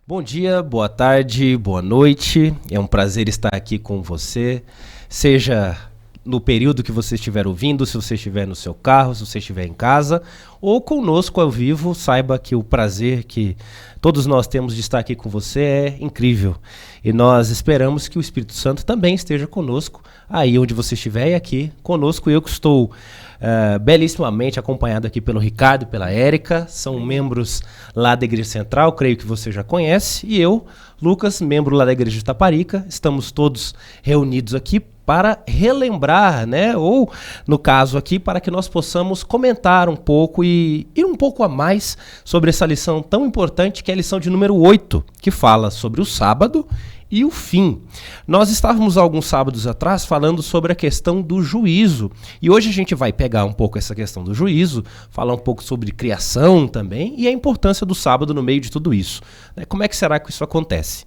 Bom dia, boa tarde, boa noite. É um prazer estar aqui com você, seja no período que você estiver ouvindo, se você estiver no seu carro, se você estiver em casa, ou conosco ao vivo. Saiba que o prazer que todos nós temos de estar aqui com você é incrível. E nós esperamos que o Espírito Santo também esteja conosco, aí onde você estiver e aqui conosco. Eu que estou belíssimamente acompanhado aqui pelo Ricardo e pela Érica, são membros lá da Igreja Central, creio que você já conhece, e eu, Lucas, membro lá da Igreja de Taparica. Estamos todos reunidos aqui para relembrar, né? Ou, no caso aqui, para que nós possamos comentar um pouco e ir um pouco a mais sobre essa lição tão importante, que é a lição de número 8, que fala sobre o sábado e o fim. Nós estávamos alguns sábados atrás falando sobre a questão do juízo, e hoje a gente vai pegar um pouco essa questão do juízo, falar um pouco sobre criação também e a importância do sábado no meio de tudo isso, né? Como é que será que isso acontece?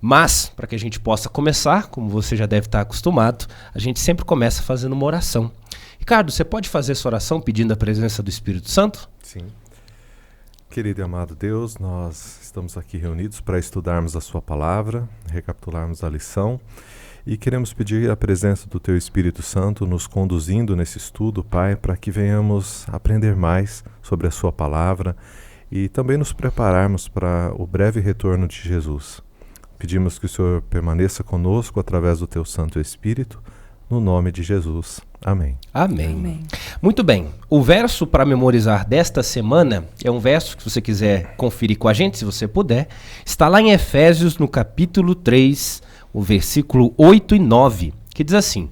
Mas, para que a gente possa começar, como você já deve estar acostumado, a gente sempre começa fazendo uma oração. Ricardo, você pode fazer essa oração pedindo a presença do Espírito Santo? Sim. Querido e amado Deus, nós estamos aqui reunidos para estudarmos a sua palavra, recapitularmos a lição e queremos pedir a presença do Teu Espírito Santo nos conduzindo nesse estudo, Pai, para que venhamos aprender mais sobre a sua palavra e também nos prepararmos para o breve retorno de Jesus. Pedimos que o Senhor permaneça conosco através do Teu Santo Espírito, no nome de Jesus. Amém. Amém. Amém. Muito bem. O verso para memorizar desta semana é um verso que, se você quiser conferir com a gente, se você puder, está lá em Efésios, no capítulo 3, o versículo 8 e 9, que diz assim: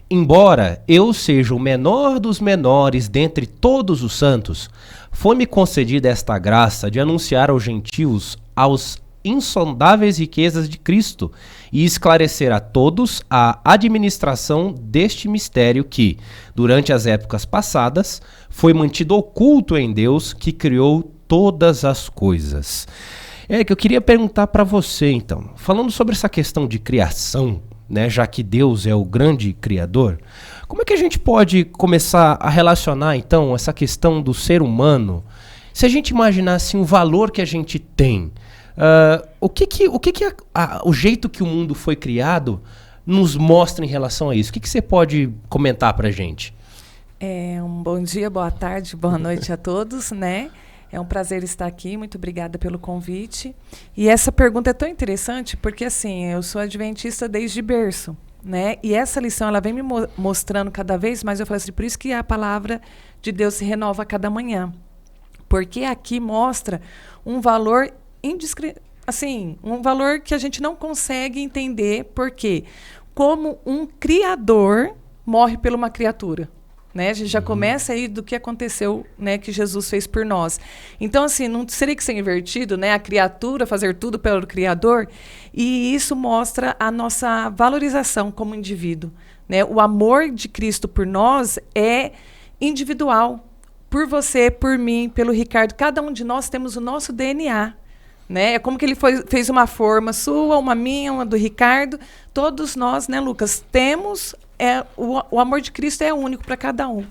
Embora eu seja o menor dos menores dentre todos os santos, foi-me concedida esta graça de anunciar aos gentios as insondáveis riquezas de Cristo e esclarecer a todos a administração deste mistério que, durante as épocas passadas, foi mantido oculto em Deus, que criou todas as coisas. É que eu queria perguntar para você, então, falando sobre essa questão de criação, né, já que Deus é o grande criador, como é que a gente pode começar a relacionar, então, essa questão do ser humano, se a gente imaginar assim, o valor que a gente tem? O jeito que o mundo foi criado nos mostra em relação a isso? O que você pode comentar pra gente? Um bom dia, boa tarde, boa noite a todos, né? É um prazer estar aqui, muito obrigada pelo convite. E essa pergunta é tão interessante porque, assim, eu sou adventista desde berço, né? E essa lição, ela vem me mostrando cada vez mais, eu falo assim, por isso que a palavra de Deus se renova a cada manhã. Porque aqui mostra um valor um valor que a gente não consegue entender, porque como um criador morre por uma criatura, né? A gente já começa aí do que aconteceu, né, que Jesus fez por nós. Então, assim, não seria que ser invertido, né? A criatura fazer tudo pelo criador, e isso mostra a nossa valorização como indivíduo, né? O amor de Cristo por nós é individual, por você, por mim, pelo Ricardo. Cada um de nós temos o nosso DNA. Né? É como que ele fez uma forma sua, uma minha, uma do Ricardo. Todos nós, né, Lucas, temos... o amor de Cristo é único para cada um.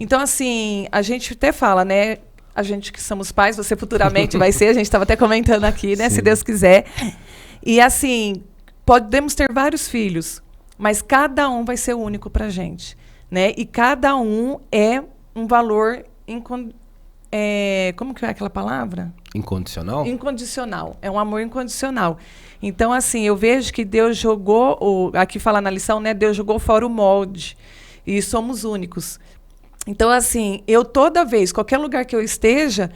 Então, assim, a gente até fala, né? A gente que somos pais, você futuramente vai ser, a gente estava até comentando aqui, né? Sim. Se Deus quiser. E, assim, podemos ter vários filhos, mas cada um vai ser único para a gente. Né? E cada um é um valor... como que é aquela palavra? Incondicional? Incondicional. É um amor incondicional. Então, assim, eu vejo que Deus jogou, aqui fala na lição, né? Deus jogou fora o molde. E somos únicos. Então, assim, eu toda vez, qualquer lugar que eu esteja,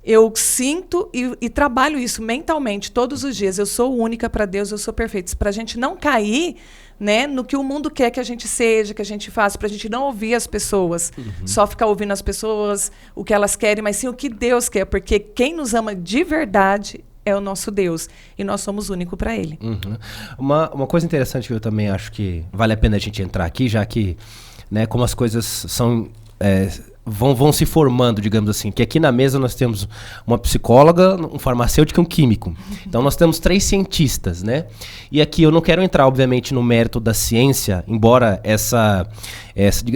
eu sinto e trabalho isso mentalmente, todos os dias. Eu sou única para Deus, eu sou perfeita. Para a gente não cair, né, no que o mundo quer que a gente seja, que a gente faça, para a gente não ouvir as pessoas, só ficar ouvindo as pessoas, o que elas querem, mas sim o que Deus quer, porque quem nos ama de verdade é o nosso Deus, e nós somos únicos para Ele. Uma coisa interessante que eu também acho que vale a pena a gente entrar aqui, já que, né, como as coisas são vão se formando, digamos assim, que aqui na mesa nós temos uma psicóloga, um farmacêutico e um químico. Então nós temos 3 cientistas, né? E aqui eu não quero entrar, obviamente, no mérito da ciência, embora essa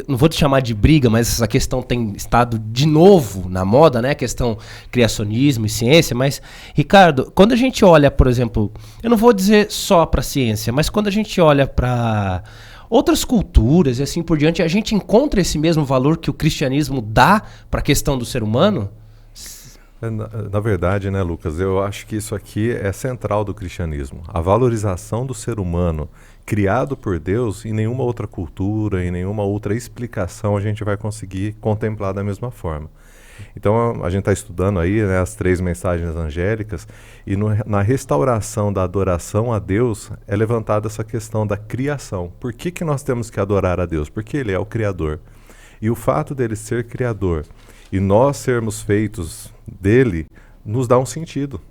não vou te chamar de briga, mas essa questão tem estado de novo na moda, né? A questão criacionismo e ciência, mas, Ricardo, quando a gente olha, por exemplo, eu não vou dizer só para a ciência, mas quando a gente olha para outras culturas e assim por diante, a gente encontra esse mesmo valor que o cristianismo dá para a questão do ser humano? Na verdade, né, Lucas, eu acho que isso aqui é central do cristianismo. A valorização do ser humano criado por Deus, em nenhuma outra cultura, em nenhuma outra explicação a gente vai conseguir contemplar da mesma forma. Então a gente está estudando aí, né, as 3 mensagens angélicas, e na restauração da adoração a Deus é levantada essa questão da criação. Por que nós temos que adorar a Deus? Porque Ele é o Criador. E o fato dele ser Criador e nós sermos feitos dele nos dá um sentido,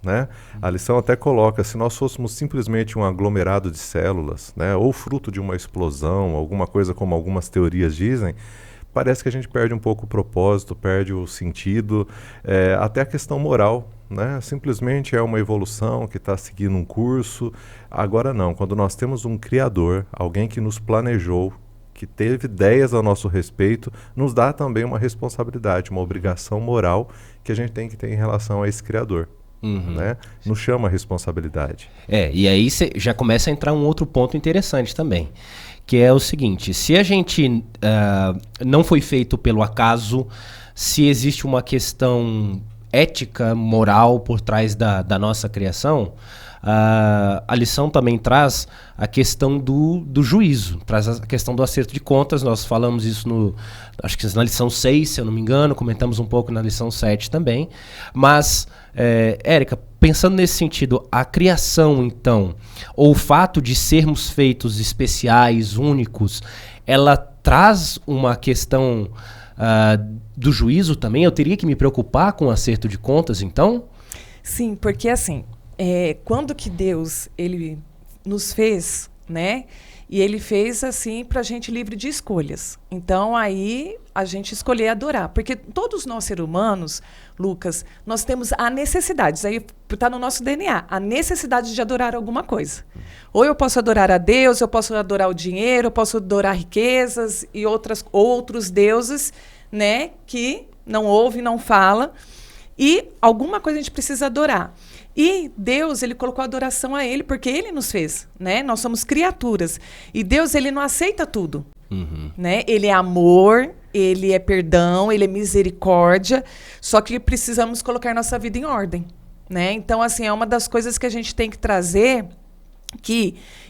né? A lição até coloca, se nós fôssemos simplesmente um aglomerado de células, né, ou fruto de uma explosão, alguma coisa como algumas teorias dizem, parece que a gente perde um pouco o propósito, perde o sentido, até a questão moral, né? Simplesmente é uma evolução que está seguindo um curso. Agora não, quando nós temos um Criador, alguém que nos planejou, que teve ideias a nosso respeito, nos dá também uma responsabilidade, uma obrigação moral que a gente tem que ter em relação a esse Criador. Né? Nos chama a responsabilidade. E aí já começa a entrar um outro ponto interessante também, que é o seguinte: se a gente não foi feito pelo acaso, se existe uma questão ética, moral por trás da nossa criação, a lição também traz a questão do juízo, traz a questão do acerto de contas. Nós falamos isso acho que na lição 6, se eu não me engano, comentamos um pouco na lição 7 também. Mas, Érica, pensando nesse sentido, a criação, então, ou o fato de sermos feitos especiais, únicos, ela traz uma questão do juízo também? Eu teria que me preocupar com o acerto de contas, então? Sim, porque assim, quando que Deus ele nos fez, né? E ele fez assim para a gente livre de escolhas. Então aí a gente escolher adorar, porque todos nós seres humanos, Lucas, nós temos a necessidade, isso aí está no nosso DNA, a necessidade de adorar alguma coisa. Ou eu posso adorar a Deus, eu posso adorar o dinheiro, eu posso adorar riquezas e outros deuses, né? Que não ouve, não fala, e alguma coisa a gente precisa adorar. E Deus, ele colocou a adoração a ele, porque ele nos fez, né? Nós somos criaturas. E Deus, ele não aceita tudo, né? Ele é amor, ele é perdão, ele é misericórdia, só que precisamos colocar nossa vida em ordem, né? Então, assim, é uma das coisas que a gente tem que trazer,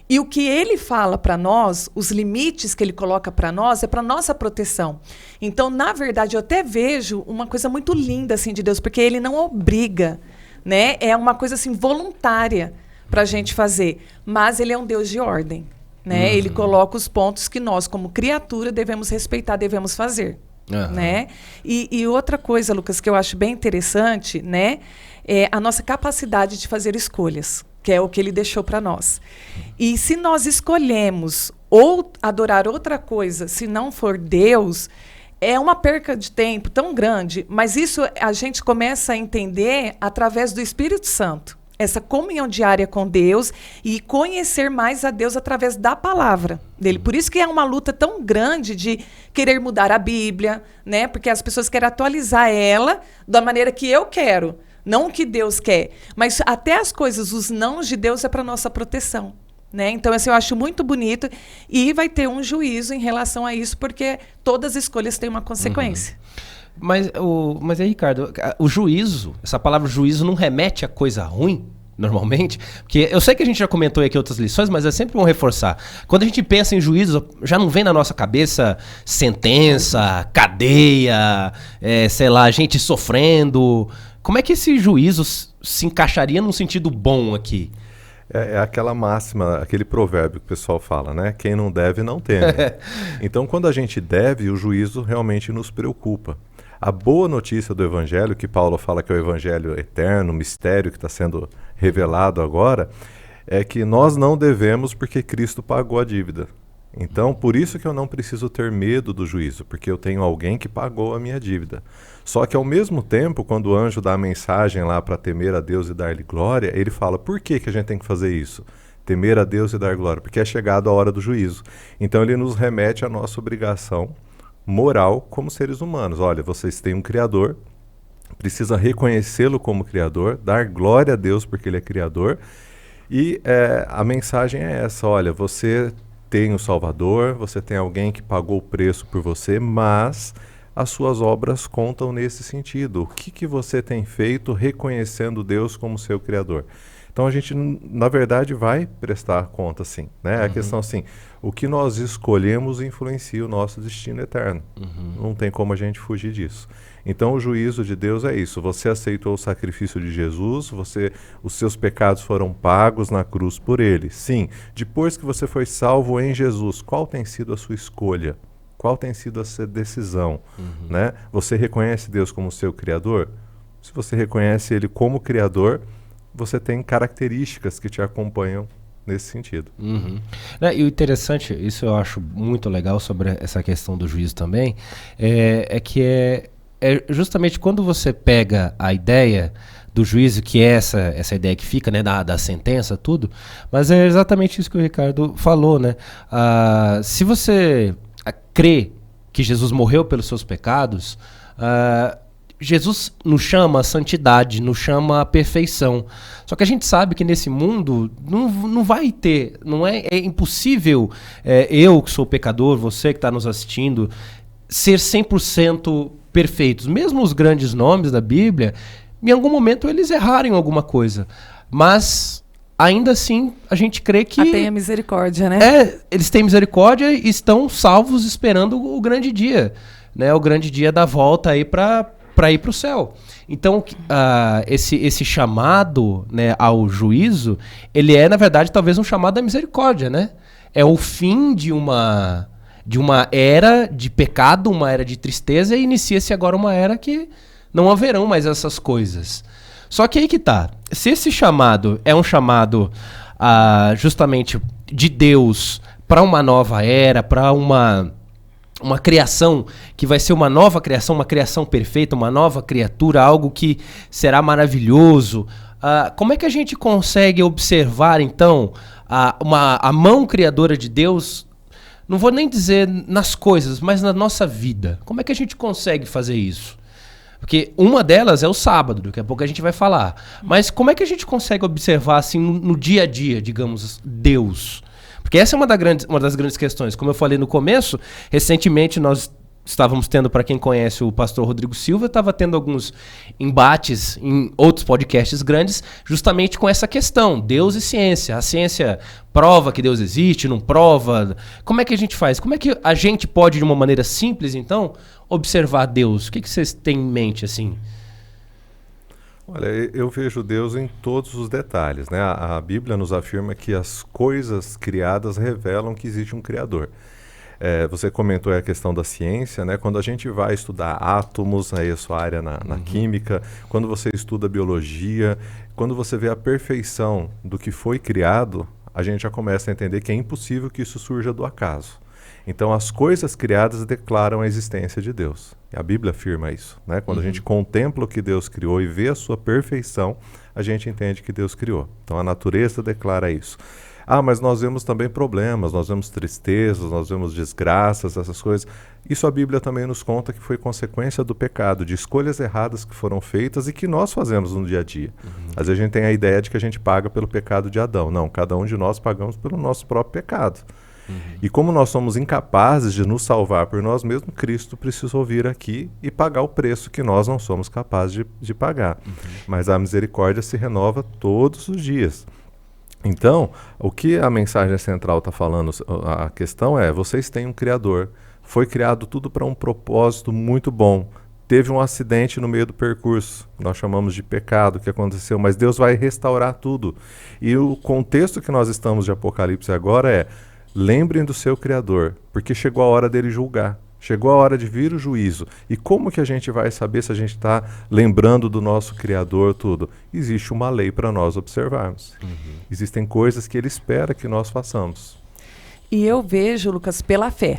e o que ele fala para nós, os limites que ele coloca para nós, é para nossa proteção. Então, na verdade, eu até vejo uma coisa muito linda assim de Deus, porque ele não obriga, né? É uma coisa assim voluntária para a gente fazer, mas ele é um Deus de ordem, né? Ele coloca os pontos que nós, como criatura, devemos respeitar, devemos fazer, né? E outra coisa, Lucas, que eu acho bem interessante, né? É a nossa capacidade de fazer escolhas, que é o que ele deixou para nós. E se nós escolhemos ou adorar outra coisa, se não for Deus, é uma perca de tempo tão grande, mas isso a gente começa a entender através do Espírito Santo. Essa comunhão diária com Deus e conhecer mais a Deus através da palavra dele. Por isso que é uma luta tão grande de querer mudar a Bíblia, né? Porque as pessoas querem atualizar ela da maneira que eu quero, não o que Deus quer. Mas até as coisas, os nãos de Deus é para nossa proteção, né? Então, assim, eu acho muito bonito, e vai ter um juízo em relação a isso, porque todas as escolhas têm uma consequência. Mas aí, Ricardo, o juízo, essa palavra juízo não remete a coisa ruim, normalmente? Porque eu sei que a gente já comentou aqui outras lições, mas é sempre bom reforçar. Quando a gente pensa em juízo, já não vem na nossa cabeça sentença, cadeia, sei lá, gente sofrendo. Como é que esse juízo se encaixaria num sentido bom aqui? É aquela máxima, aquele provérbio que o pessoal fala, né? Quem não deve, não teme. Então, quando a gente deve, o juízo realmente nos preocupa. A boa notícia do Evangelho, que Paulo fala que é o Evangelho eterno, o mistério que está sendo revelado agora, é que nós não devemos porque Cristo pagou a dívida. Então, por isso que eu não preciso ter medo do juízo, porque eu tenho alguém que pagou a minha dívida. Só que ao mesmo tempo, quando o anjo dá a mensagem lá para temer a Deus e dar-lhe glória, ele fala, por que que a gente tem que fazer isso? Temer a Deus e dar glória, porque é chegado a hora do juízo. Então ele nos remete à nossa obrigação moral como seres humanos. Olha, vocês têm um Criador, precisa reconhecê-lo como Criador, dar glória a Deus porque ele é Criador. E a mensagem é essa, olha, você tem um Salvador, você tem alguém que pagou o preço por você, mas as suas obras contam nesse sentido. O que você tem feito reconhecendo Deus como seu Criador? Então a gente, na verdade, vai prestar conta, sim. Né? A questão assim, o que nós escolhemos influencia o nosso destino eterno. Não tem como a gente fugir disso. Então o juízo de Deus é isso. Você aceitou o sacrifício de Jesus, os seus pecados foram pagos na cruz por ele. Sim, depois que você foi salvo em Jesus, qual tem sido a sua escolha? Qual tem sido a sua decisão? Né? Você reconhece Deus como seu Criador? Se você reconhece ele como Criador, você tem características que te acompanham nesse sentido. E o interessante, isso eu acho muito legal sobre essa questão do juízo também, é que é justamente quando você pega a ideia do juízo, que é essa ideia que fica, né, da sentença, tudo, mas é exatamente isso que o Ricardo falou, né? Se você crê que Jesus morreu pelos seus pecados, Jesus nos chama a santidade, nos chama a perfeição. Só que a gente sabe que nesse mundo não vai ter, é impossível eu que sou pecador, você que está nos assistindo, ser 100% perfeitos. Mesmo os grandes nomes da Bíblia, em algum momento eles erraram em alguma coisa. Mas ainda assim a gente crê que... tem a misericórdia, né? Eles têm misericórdia e estão salvos esperando o grande dia. Né? O grande dia da volta aí para ir para o céu. Então, esse chamado, né, ao juízo, ele é, na verdade, talvez um chamado à misericórdia, né? É o fim de uma era de pecado, uma era de tristeza, e inicia-se agora uma era que não haverão mais essas coisas. Só que aí que tá. Se esse chamado é um chamado justamente de Deus para uma nova era, para uma criação que vai ser uma nova criação, uma criação perfeita, uma nova criatura, algo que será maravilhoso. Como é que a gente consegue observar, então, a mão criadora de Deus, não vou nem dizer nas coisas, mas na nossa vida? Como é que a gente consegue fazer isso? Porque uma delas é o sábado, daqui a pouco a gente vai falar. Mas como é que a gente consegue observar, assim, no dia a dia, digamos, Deus? Porque essa é uma das grandes questões. Como eu falei no começo, recentemente nós estávamos tendo, para quem conhece o pastor Rodrigo Silva, estava tendo alguns embates em outros podcasts grandes, justamente com essa questão, Deus e ciência. A ciência prova que Deus existe, não prova? Como é que a gente faz? Como é que a gente pode, de uma maneira simples, então, observar Deus? O que vocês têm em mente, assim? Olha, eu vejo Deus em todos os detalhes, né? A Bíblia nos afirma que as coisas criadas revelam que existe um Criador. Você comentou a questão da ciência, né? Quando a gente vai estudar átomos, aí a sua área na química, quando você estuda biologia, quando você vê a perfeição do que foi criado, a gente já começa a entender que é impossível que isso surja do acaso. Então, as coisas criadas declaram a existência de Deus. A Bíblia afirma isso, né? Quando a gente contempla o que Deus criou e vê a sua perfeição, a gente entende que Deus criou. Então, a natureza declara isso. Mas nós vemos também problemas, nós vemos tristezas, nós vemos desgraças, essas coisas. Isso a Bíblia também nos conta que foi consequência do pecado, de escolhas erradas que foram feitas e que nós fazemos no dia a dia. Às vezes a gente tem a ideia de que a gente paga pelo pecado de Adão. Não, cada um de nós pagamos pelo nosso próprio pecado. E como nós somos incapazes de nos salvar por nós mesmos, Cristo precisou vir aqui e pagar o preço que nós não somos capazes de pagar. Mas a misericórdia se renova todos os dias. Então, o que a mensagem central está falando, a questão é, vocês têm um Criador, foi criado tudo para um propósito muito bom. Teve um acidente no meio do percurso, nós chamamos de pecado que aconteceu, mas Deus vai restaurar tudo. E o contexto que nós estamos de Apocalipse agora é, lembrem do seu Criador, porque chegou a hora dele julgar. Chegou a hora de vir o juízo. E como que a gente vai saber se a gente está lembrando do nosso Criador tudo? Existe uma lei para nós observarmos. Existem coisas que ele espera que nós façamos. E eu vejo, Lucas, pela fé.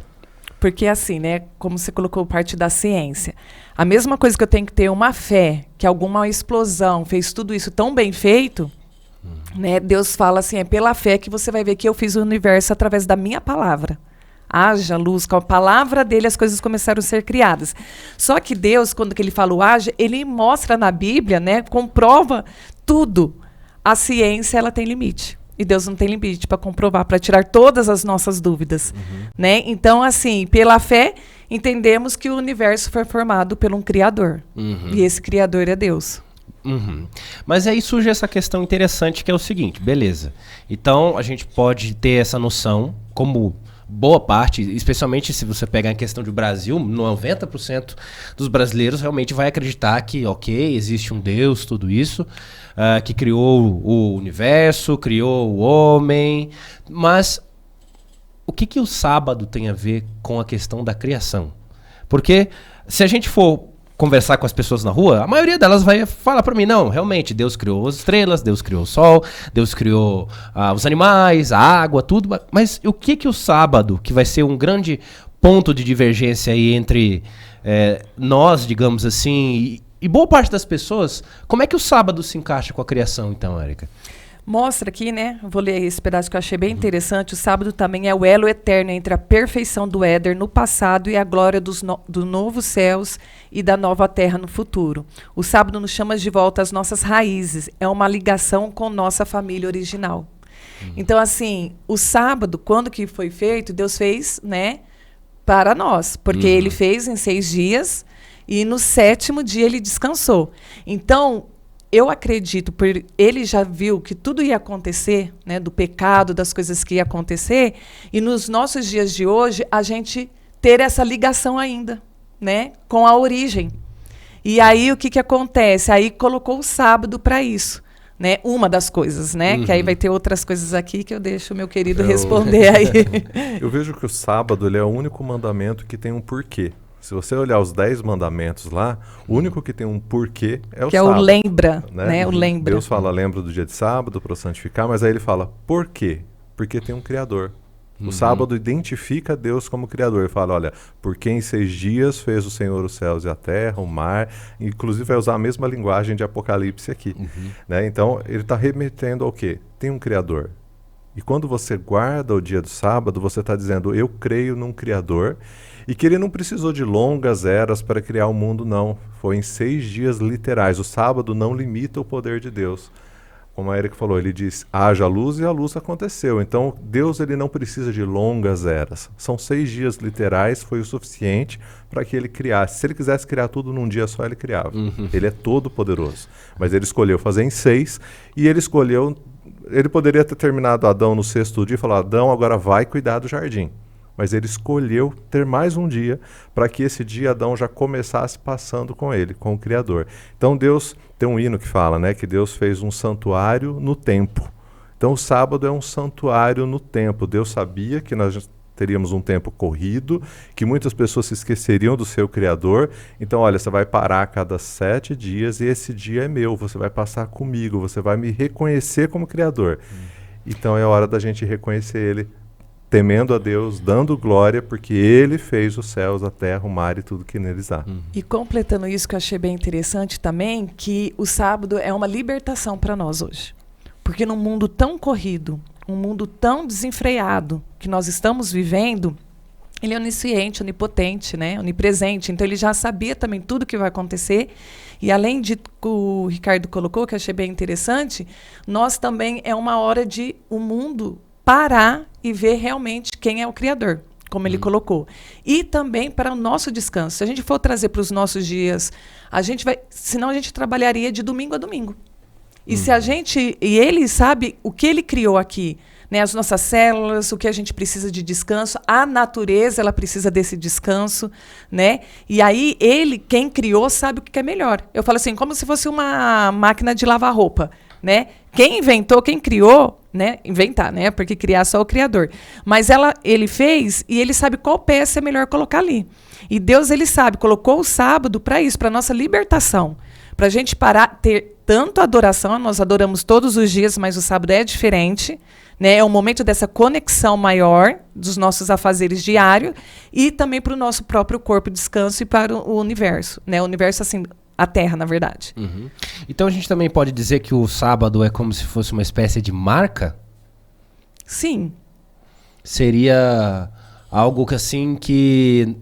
Porque assim, né, como você colocou parte da ciência, a mesma coisa que eu tenho que ter uma fé, que alguma explosão fez tudo isso tão bem feito, né, Deus fala assim, é pela fé que você vai ver que eu fiz o universo através da minha palavra. Haja luz, com a palavra dele as coisas começaram a ser criadas. Só que Deus, quando que ele fala o haja, ele mostra na Bíblia, né, comprova tudo. A ciência, ela tem limite. E Deus não tem limite para comprovar, para tirar todas as nossas dúvidas. Né? Então, assim, pela fé, entendemos que o universo foi formado por um Criador. E esse Criador é Deus. Mas aí surge essa questão interessante que é o seguinte, beleza. Então, a gente pode ter essa noção, como boa parte, especialmente se você pegar em questão de Brasil, 90% dos brasileiros realmente vai acreditar que, ok, existe um Deus, tudo isso, que criou o universo, criou o homem, mas o que o sábado tem a ver com a questão da criação? Porque se a gente for conversar com as pessoas na rua, a maioria delas vai falar para mim, não, realmente, Deus criou as estrelas, Deus criou o sol, Deus criou os animais, a água, tudo, mas o que o sábado, que vai ser um grande ponto de divergência aí entre nós, digamos assim, e boa parte das pessoas, como é que o sábado se encaixa com a criação, então, Érica? Mostra aqui, né? Vou ler esse pedaço que eu achei bem interessante. O sábado também é o elo eterno entre a perfeição do Éder no passado e a glória dos novos céus e da nova terra no futuro. O sábado nos chama de volta às nossas raízes. É uma ligação com nossa família original. Então, assim, o sábado, quando que foi feito, Deus fez, né, para nós. Porque ele fez em 6 dias e no 7º dia ele descansou. Então, eu acredito, por ele já viu que tudo ia acontecer, né, do pecado, das coisas que ia acontecer, e nos nossos dias de hoje, a gente ter essa ligação ainda, né, com a origem. E aí, o que acontece? Aí colocou o sábado para isso, né, uma das coisas, né, que aí vai ter outras coisas aqui que eu deixo o meu querido responder aí. Eu vejo que o sábado ele é o único mandamento que tem um porquê. Se você olhar os 10 mandamentos lá, o único que tem um porquê é o sábado. Que é o lembra, né? O lembra. Deus fala, lembra do dia de sábado para santificar, mas aí ele fala, por quê? Porque tem um Criador. O sábado identifica Deus como Criador. Ele fala, olha, porque em 6 dias fez o Senhor os céus e a terra, o mar. Inclusive vai usar a mesma linguagem de Apocalipse aqui. Né? Então, ele está remetendo ao quê? Tem um Criador. E quando você guarda o dia do sábado, você está dizendo, eu creio num Criador. E que ele não precisou de longas eras para criar o mundo, não. Foi em 6 dias literais. O sábado não limita o poder de Deus. Como a Érica falou, ele diz, haja luz e a luz aconteceu. Então, Deus ele não precisa de longas eras. São 6 dias literais, foi o suficiente para que ele criasse. Se ele quisesse criar tudo num dia só, ele criava. Ele é todo poderoso. Mas ele escolheu fazer em 6 e ele escolheu... Ele poderia ter terminado Adão no 6º dia e falar, Adão, agora vai cuidar do jardim. Mas ele escolheu ter mais um dia para que esse dia Adão já começasse passando com ele, com o Criador. Então Deus, tem um hino que fala, né, que Deus fez um santuário no tempo. Então o sábado é um santuário no tempo. Deus sabia que nós teríamos um tempo corrido, que muitas pessoas se esqueceriam do seu Criador. Então, olha, você vai parar a cada 7 dias e esse dia é meu, você vai passar comigo, você vai me reconhecer como Criador. Então é hora da gente reconhecer Ele, temendo a Deus, dando glória, porque Ele fez os céus, a terra, o mar e tudo que neles há. E completando isso que eu achei bem interessante também, que o sábado é uma libertação para nós hoje. Porque num mundo tão corrido, um mundo tão desenfreado que nós estamos vivendo, ele é onisciente, onipotente, né? Onipresente. Então ele já sabia também tudo que vai acontecer. E além de que o Ricardo colocou, que eu achei bem interessante, nós também é uma hora de o mundo parar e ver realmente quem é o Criador, como ele colocou. E também para o nosso descanso. Se a gente for trazer para os nossos dias, a gente vai, senão a gente trabalharia de domingo a domingo. E se a gente, e ele sabe o que ele criou aqui, né, as nossas células, o que a gente precisa de descanso, a natureza, ela precisa desse descanso, né? E aí ele, quem criou, sabe o que é melhor. Eu falo assim, como se fosse uma máquina de lavar roupa, né? Quem inventou, quem criou, né? Inventar, né? Porque criar só o Criador. Mas ele fez e ele sabe qual peça é melhor colocar ali. E Deus, ele sabe, colocou o sábado para isso, para nossa libertação. Para a gente parar, tanto a adoração, nós adoramos todos os dias, mas o sábado é diferente, né? É um momento dessa conexão maior dos nossos afazeres diários e também para o nosso próprio corpo, descanso e para o universo, né? O universo, assim, a Terra, na verdade. Uhum. Então a gente também pode dizer que o sábado é como se fosse uma espécie de marca? Sim. Seria algo que, assim, que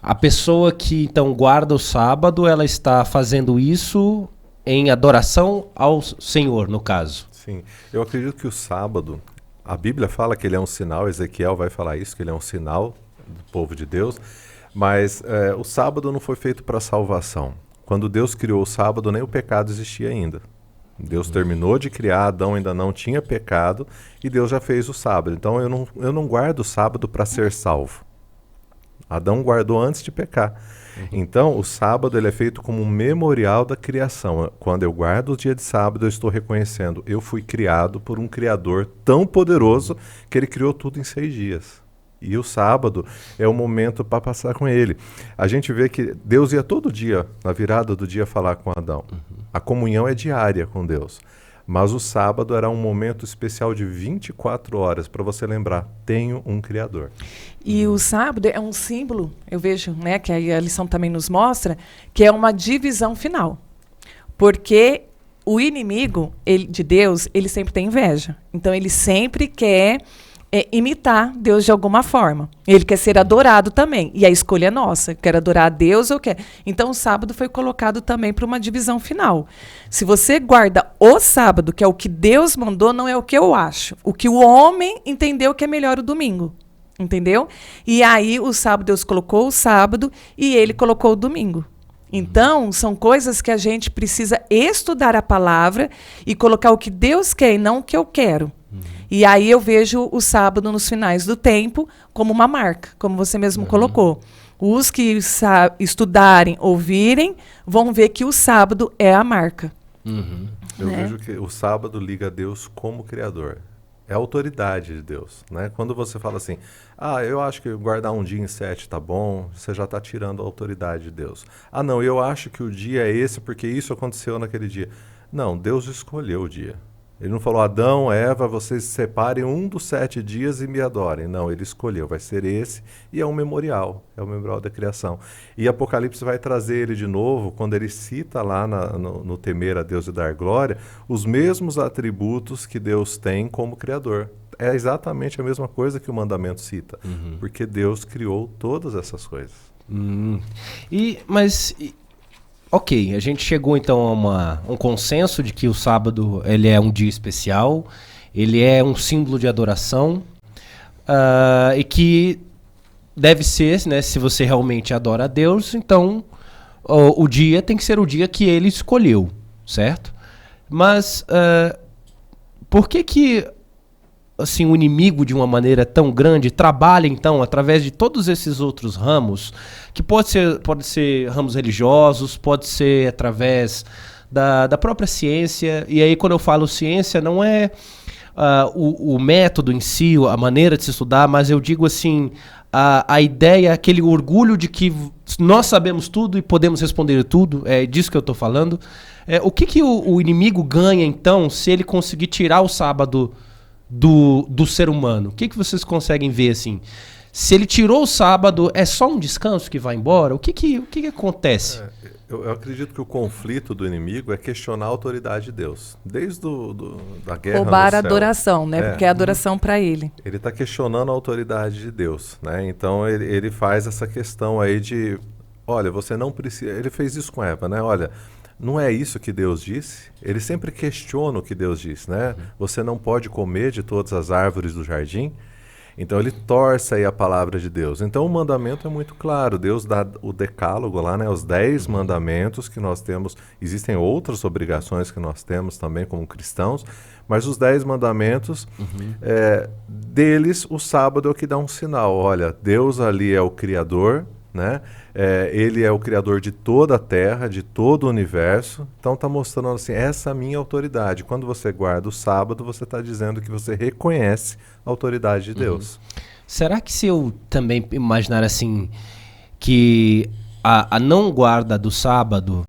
a pessoa que então guarda o sábado, ela está fazendo isso em adoração ao Senhor, no caso. Sim, eu acredito que o sábado, a Bíblia fala que ele é um sinal, Ezequiel vai falar isso, que ele é um sinal do povo de Deus, mas o sábado não foi feito para salvação. Quando Deus criou o sábado, nem o pecado existia ainda. Deus terminou de criar, Adão ainda não tinha pecado e Deus já fez o sábado. Então eu não guardo o sábado para ser salvo. Adão guardou antes de pecar. Então, o sábado ele é feito como um memorial da criação. Quando eu guardo o dia de sábado, eu estou reconhecendo, eu fui criado por um Criador tão poderoso que ele criou tudo em 6 dias. E o sábado é o momento para passar com ele. A gente vê que Deus ia todo dia, na virada do dia, falar com Adão. A comunhão é diária com Deus. Mas o sábado era um momento especial de 24 horas para você lembrar, tenho um Criador. E o sábado é um símbolo, eu vejo, né, que aí a lição também nos mostra, que é uma divisão final. Porque o inimigo de Deus, ele sempre tem inveja. Então ele sempre quer imitar Deus de alguma forma. Ele quer ser adorado também. E a escolha é nossa. Quer adorar a Deus ou quer? Então o sábado foi colocado também para uma divisão final. Se você guarda o sábado, que é o que Deus mandou, não é o que eu acho. O que o homem entendeu que é melhor o domingo. Entendeu? E aí o sábado, Deus colocou o sábado e ele colocou o domingo. Então, são coisas que a gente precisa estudar a palavra e colocar o que Deus quer e não o que eu quero. E aí eu vejo o sábado nos finais do tempo como uma marca, como você mesmo colocou. Os que estudarem, ouvirem, vão ver que o sábado é a marca. Eu vejo que o sábado liga a Deus como Criador. É a autoridade de Deus, né? Quando você fala assim, eu acho que guardar um dia em 7 tá bom, você já está tirando a autoridade de Deus. Não, eu acho que o dia é esse porque isso aconteceu naquele dia. Não, Deus escolheu o dia. Ele não falou, Adão, Eva, vocês se separem um dos 7 dias e me adorem. Não, ele escolheu, vai ser esse e é um memorial da criação. E Apocalipse vai trazer ele de novo, quando ele cita lá no temer a Deus e dar glória, os mesmos atributos que Deus tem como Criador. É exatamente a mesma coisa que o mandamento cita, porque Deus criou todas essas coisas. Ok, a gente chegou então a um consenso de que o sábado ele é um dia especial, ele é um símbolo de adoração e que deve ser, né, se você realmente adora a Deus, então o dia tem que ser o dia que ele escolheu, certo? Mas por que assim, o inimigo, de uma maneira tão grande, trabalha, então, através de todos esses outros ramos, que pode ser ramos religiosos, pode ser através da própria ciência, e aí quando eu falo ciência, não é o método em si, a maneira de se estudar, mas eu digo assim, a ideia, aquele orgulho de que nós sabemos tudo e podemos responder tudo, é disso que eu estou falando. O que o inimigo ganha, então, se ele conseguir tirar o sábado do ser humano? O que vocês conseguem ver assim? Se ele tirou o sábado, é só um descanso que vai embora? O que acontece? Eu acredito que o conflito do inimigo é questionar a autoridade de Deus. Desde da guerra roubar no céu. A adoração, né? Porque é adoração para ele. Ele está questionando a autoridade de Deus, né? Então ele faz essa questão aí de, olha, você não precisa... Ele fez isso com Eva, né? Olha, não é isso que Deus disse? Ele sempre questiona o que Deus disse, né? Você não pode comer de todas as árvores do jardim. Então ele torce aí a palavra de Deus. Então o mandamento é muito claro. Deus dá o decálogo lá, né? Os 10 mandamentos que nós temos. Existem outras obrigações que nós temos também como cristãos, mas os 10 mandamentos, deles o sábado é o que dá um sinal. Olha, Deus ali é o Criador, né? Ele é o Criador de toda a terra, de todo o universo. Então está mostrando assim, essa é a minha autoridade. Quando você guarda o sábado, você está dizendo que você reconhece a autoridade de Deus. Será que se eu também imaginar assim, que a não guarda do sábado,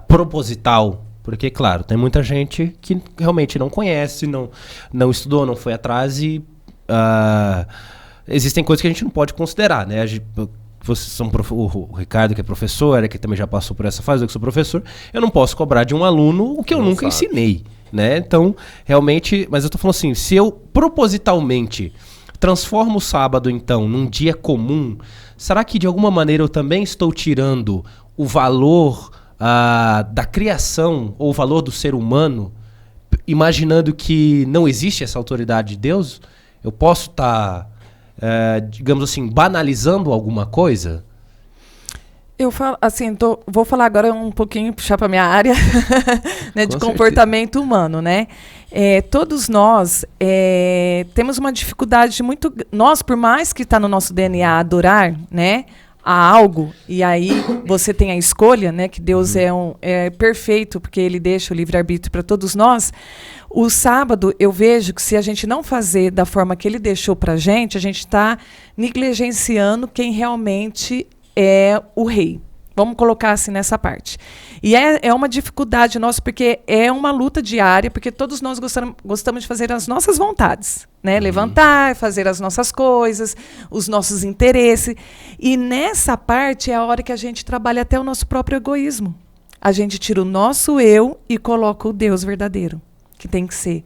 proposital, Porque, claro, tem muita gente que realmente não conhece, não estudou, não foi atrás e existem coisas que a gente não pode considerar, né? Vocês são o Ricardo, que é professor, que também já passou por essa fase, eu que sou professor, eu não posso cobrar de um aluno o que eu nunca ensinei, né? Então, realmente, mas eu tô falando assim, se eu propositalmente transformo o sábado, então, num dia comum, será que de alguma maneira eu também estou tirando o valor da criação ou o valor do ser humano, imaginando que não existe essa autoridade de Deus? Eu posso estar, digamos assim, banalizando alguma coisa? Eu falo, assim, vou falar agora um pouquinho, puxar para minha área, né, de comportamento humano, né? Todos nós temos uma dificuldade muito... Nós, por mais que está no nosso DNA adorar, né, a algo, e aí você tem a escolha, né, que Deus é perfeito, porque Ele deixa o livre-arbítrio para todos nós. O sábado, eu vejo que se a gente não fazer da forma que Ele deixou para a gente está negligenciando quem realmente é o rei. Vamos colocar assim nessa parte. E é uma dificuldade nossa, porque é uma luta diária, porque todos nós gostamos de fazer as nossas vontades, né? Levantar, fazer as nossas coisas, os nossos interesses. E nessa parte é a hora que a gente trabalha até o nosso próprio egoísmo. A gente tira o nosso eu e coloca o Deus verdadeiro, que tem que ser.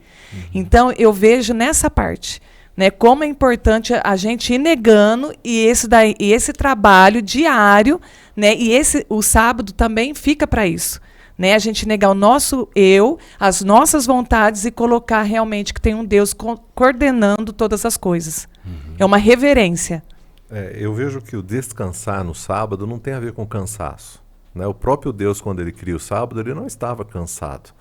Então, eu vejo nessa parte, né, como é importante a gente ir negando e esse trabalho diário, né, e o sábado também fica para isso, né, a gente negar o nosso eu, as nossas vontades e colocar realmente que tem um Deus coordenando todas as coisas. É uma reverência. Eu vejo que o descansar no sábado não tem a ver com cansaço, né? O próprio Deus, quando Ele cria o sábado, Ele não estava cansado.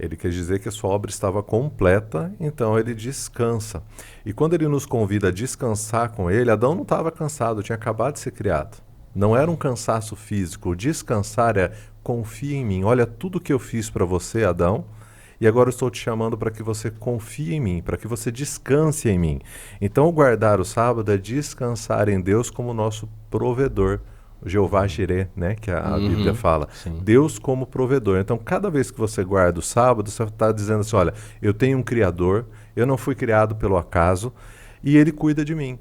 Ele quer dizer que a sua obra estava completa, então Ele descansa. E quando Ele nos convida a descansar com Ele, Adão não estava cansado, tinha acabado de ser criado. Não era um cansaço físico. O descansar é: confia em mim. Olha tudo que eu fiz para você, Adão, e agora eu estou te chamando para que você confie em mim, para que você descanse em mim. Então, o guardar o sábado é descansar em Deus como nosso provedor. O Jeová Jireh, né, que a Bíblia fala. Sim. Deus como provedor. Então, cada vez que você guarda o sábado, você está dizendo assim: olha, eu tenho um Criador, eu não fui criado pelo acaso, e Ele cuida de mim.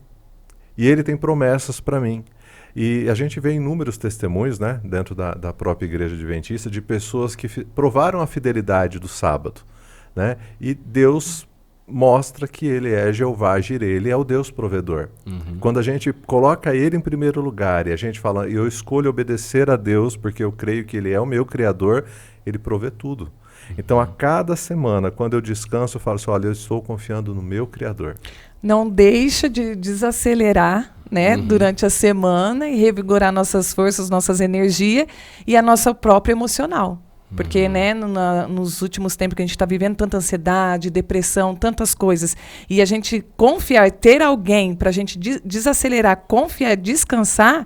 E Ele tem promessas para mim. E a gente vê inúmeros testemunhos, né, dentro da própria Igreja Adventista, de pessoas que provaram a fidelidade do sábado, né, e Deus mostra que Ele é Jeová Jireh, Ele é o Deus provedor. Quando a gente coloca Ele em primeiro lugar e a gente fala: eu escolho obedecer a Deus porque eu creio que Ele é o meu Criador, Ele provê tudo. Então, a cada semana, quando eu descanso, eu falo assim: olha, eu estou confiando no meu Criador. Não deixa de desacelerar, né, durante a semana e revigorar nossas forças, nossas energias e a nossa própria emocional. Porque, né, nos últimos tempos que a gente está vivendo tanta ansiedade, depressão, tantas coisas, e a gente confiar, ter alguém para a gente desacelerar, confiar, descansar,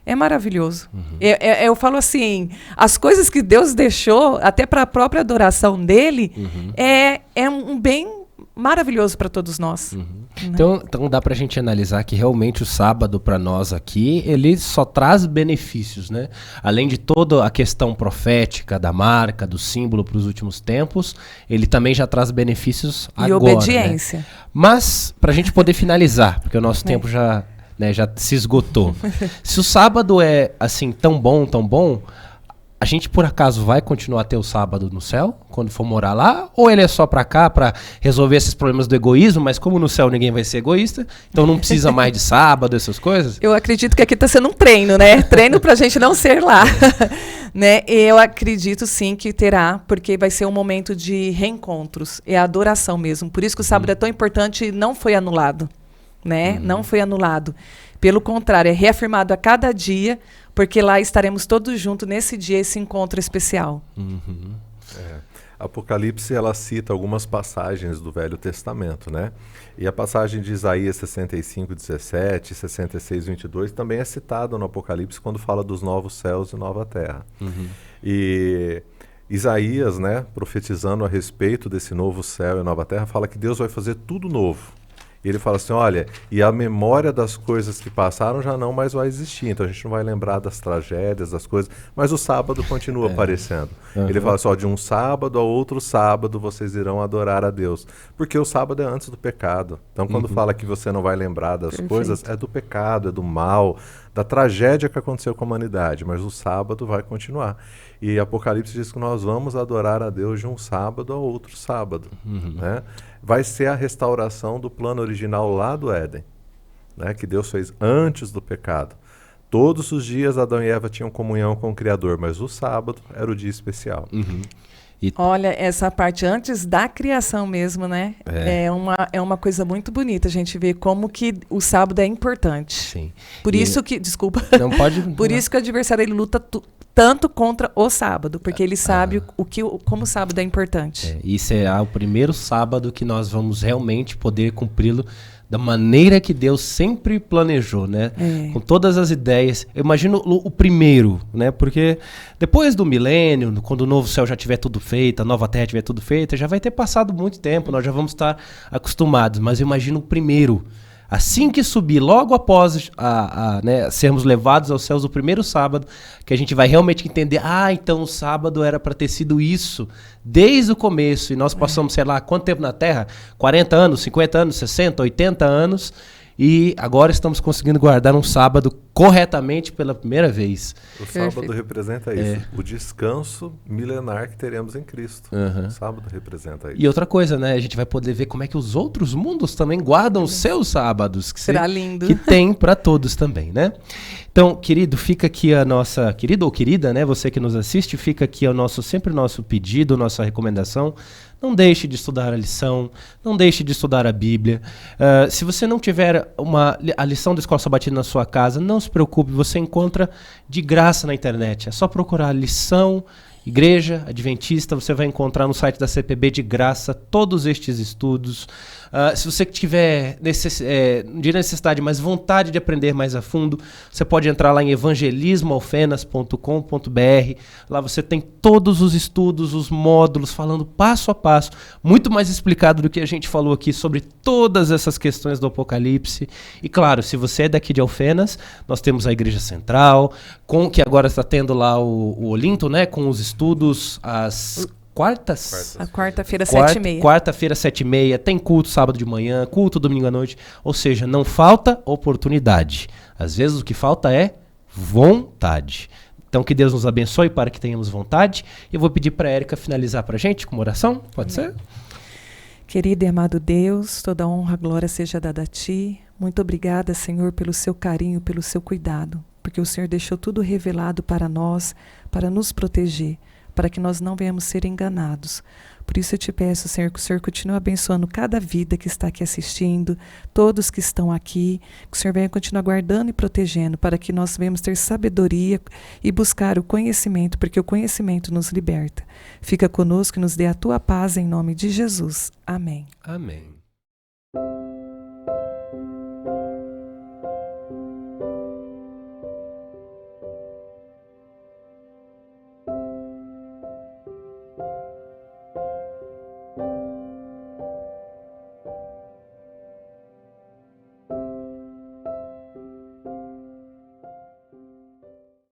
é maravilhoso. Eu falo assim, as coisas que Deus deixou, até para a própria adoração dele, é um bem maravilhoso para todos nós. Então dá pra gente analisar que realmente o sábado para nós aqui, ele só traz benefícios, né? Além de toda a questão profética da marca, do símbolo para os últimos tempos, ele também já traz benefícios agora. E obediência. Né? Mas, pra gente poder finalizar, porque o nosso tempo já se esgotou. Se o sábado é assim tão bom, a gente por acaso vai continuar a ter o sábado no céu, quando for morar lá? Ou ele é só pra cá, pra resolver esses problemas do egoísmo, mas como no céu ninguém vai ser egoísta, então não precisa mais de sábado, essas coisas? Eu acredito que aqui tá sendo um treino, né? Treino pra gente não ser lá. Né? Eu acredito sim que terá, porque vai ser um momento de reencontros, é a adoração mesmo. Por isso que o sábado é tão importante e não foi anulado, né? Não foi anulado. Pelo contrário, é reafirmado a cada dia, porque lá estaremos todos juntos nesse dia, esse encontro especial. Apocalipse, ela cita algumas passagens do Velho Testamento, né? E a passagem de Isaías 65, 17, 66, 22 também é citada no Apocalipse quando fala dos novos céus e nova terra. E Isaías, né, profetizando a respeito desse novo céu e nova terra, fala que Deus vai fazer tudo novo. E ele fala assim, olha, e a memória das coisas que passaram já não mais vai existir. Então a gente não vai lembrar das tragédias, das coisas, mas o sábado continua aparecendo. Ele fala assim, ó, de um sábado a outro sábado vocês irão adorar a Deus. Porque o sábado é antes do pecado. Então quando fala que você não vai lembrar das coisas, é do pecado, é do mal, da tragédia que aconteceu com a humanidade. Mas o sábado vai continuar. E Apocalipse diz que nós vamos adorar a Deus de um sábado a outro sábado, né? Vai ser a restauração do plano original lá do Éden, né? Que Deus fez antes do pecado. Todos os dias Adão e Eva tinham comunhão com o Criador, mas o sábado era o dia especial. Olha, essa parte antes da criação mesmo, né? É uma coisa muito bonita a gente ver como que o sábado é importante. Sim. Por isso que, desculpa, Não pode... por isso que o adversário ele luta tanto contra o sábado, porque ele sabe como o sábado é importante. E será o primeiro sábado que nós vamos realmente poder cumpri-lo da maneira que Deus sempre planejou, né? Com todas as ideias. Eu imagino o primeiro, né? Porque depois do milênio, quando o novo céu já tiver tudo feito, a nova terra tiver tudo feita, já vai ter passado muito tempo, nós já vamos estar acostumados. Mas eu imagino o primeiro. Assim que subir, logo após né, sermos levados aos céus, o primeiro sábado, que a gente vai realmente entender, então o sábado era para ter sido isso, desde o começo, e nós passamos, sei lá, quanto tempo na Terra? 40 anos, 50 anos, 60, 80 anos, e agora estamos conseguindo guardar um sábado corretamente pela primeira vez. O sábado representa isso, o descanso milenar que teremos em Cristo. O sábado representa isso. E outra coisa, né? A gente vai poder ver como é que os outros mundos também guardam os seus sábados. Será lindo. Que tem para todos também, né? Então, querido, fica aqui a nossa... Querido ou querida, né? Você que nos assiste, fica aqui sempre o nosso pedido, nossa recomendação. Não deixe de estudar a lição, não deixe de estudar a Bíblia. Se você não tiver a lição da Escola Sabatina na sua casa, não se preocupe, você encontra de graça na internet. É só procurar lição, Igreja Adventista, você vai encontrar no site da CPB de graça todos estes estudos. Se você tiver de necessidade, mas vontade de aprender mais a fundo, você pode entrar lá em evangelismoalfenas.com.br. Lá você tem todos os estudos, os módulos, falando passo a passo, muito mais explicado do que a gente falou aqui sobre todas essas questões do Apocalipse. E claro, se você é daqui de Alfenas, nós temos a Igreja Central, que agora está tendo lá o Olinto, né, com os estudos às quartas? A quarta-feira, 7h30. Quarta-feira, 7h30. Tem culto sábado de manhã, culto domingo à noite. Ou seja, não falta oportunidade. Às vezes o que falta é vontade. Então que Deus nos abençoe para que tenhamos vontade. Eu vou pedir para a Érica finalizar para a gente com uma oração. Pode ser? Querido e amado Deus, toda honra e glória seja dada a Ti. Muito obrigada, Senhor, pelo seu carinho, pelo seu cuidado. Porque o Senhor deixou tudo revelado para nós, para nos proteger, para que nós não venhamos ser enganados. Por isso eu te peço, Senhor, que o Senhor continue abençoando cada vida que está aqui assistindo, todos que estão aqui, que o Senhor venha continuar guardando e protegendo, para que nós venhamos ter sabedoria e buscar o conhecimento, porque o conhecimento nos liberta. Fica conosco e nos dê a Tua paz em nome de Jesus. Amém. Amém.